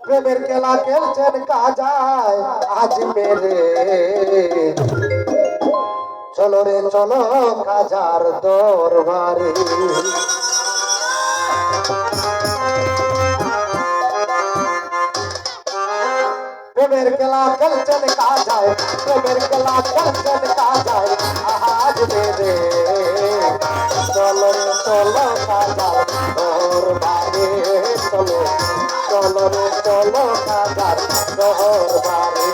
প্রেমের খেলা খেলছেন কাজায় আজ মেরে চলো রে চলো কাজার দরবারে প্রেমের খেলা খেলছেন কাজায় প্রেমের খেলা খেলছেন কাজায় আজ মেরে চলো রে চলো কাজার দরবারে চলো চলো রে চলো কাজার দরবারে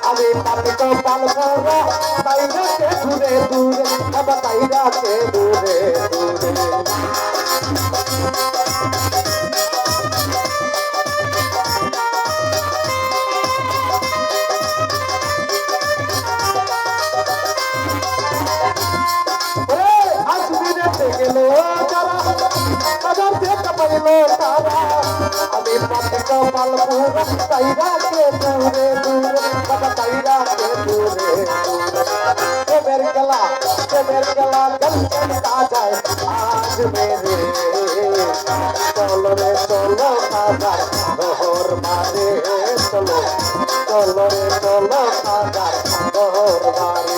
আমি পাপি তো পাল ভরা তাই রাখে দূরে দূরে বাবা তাই রাখে দূরে দূরে আমি পাপি তো পাল ভরা তাই রাখে দূরে দূরে বাবা তাই রাখে দূরে প্রেমের খেলা গঞ্জন কাজায় আজ মেরে চলো রে চলো কাজার দহর মারে চলো চলো রে চলো কাজার দহর মারে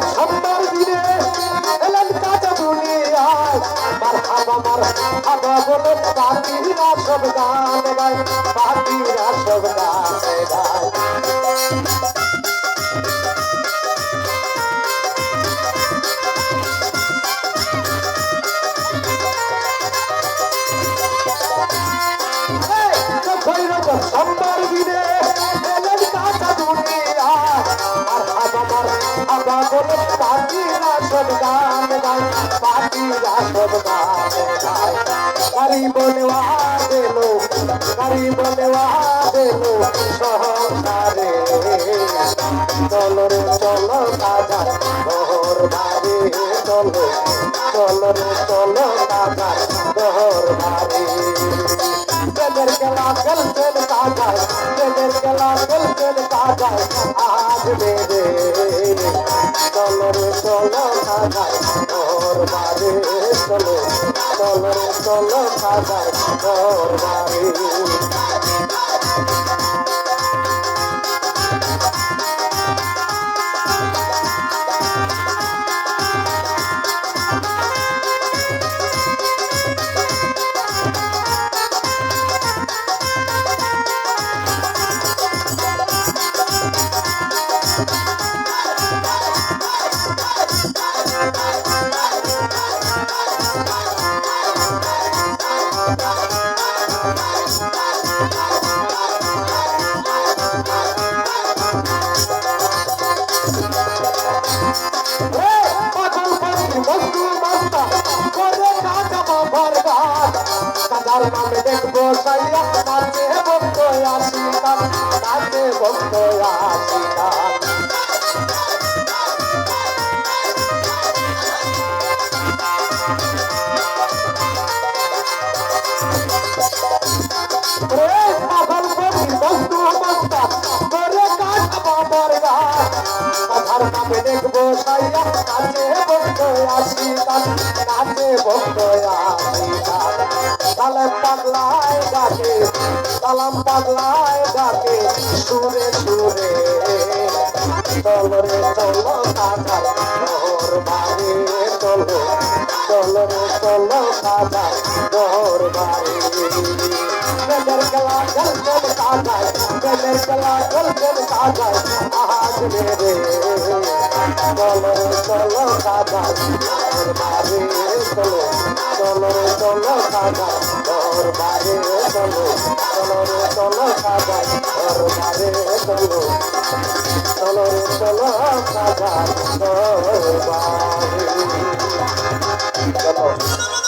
সম্বার দিনে এলেন কাজা দুনিয়ায় মারহাবা বলে পাখিরা সব গান গায় পাখিরা সব গান গায় সম্বার দিনে এলেন কাজা দুনিয়ায় মারহাবা বলে পাখিরা সব গান গায় পাখিরা সব গান গায় গরিব নেওয়া সহকারে চলো রে চলো কাজার দরবারে চলো চলো রে চলো কাজার দরবারে প্রেমের খেলা খেলছেন কাজায় প্রেমের খেলা খেলছেন কাজায় আজ মেরে চলো রে চলো কাজায় দরবারে চলো চলো রে চলো কাজায় দরবারে বাবার গান কাজার নামে দেখবো সাইয়া নাচে ভক্ত আসি গান নাচে ভক্ত আসি গান পাগল কবি বস্তু অবস্থা করে কাঠ বাবার গান কাজার নামে দেখবো সাইয়া নাচে ভক্ত আসি গান নাচে ভক্ত আসি গান সালাম পাগলায় ডাকে সালাম পাগলায় ডাকে সুরে সুরে চলো রে চলো কাজার শহর বাড়ি চলো চলো রে চলো কাজার শহর বাড়ি প্রেমের খেলা গল্পের কাজায় প্রেমের খেলা গল্পের কাজায় আজ রে চলো রে চলো কাজার শহর বাড়ি চলো চলো রে চলো কাজার শহর বাড়ি চলো চলো রে চলো কাজার শহর বাড়ি চলো চলো রে চলো কাজার শহর বাড়ি চলো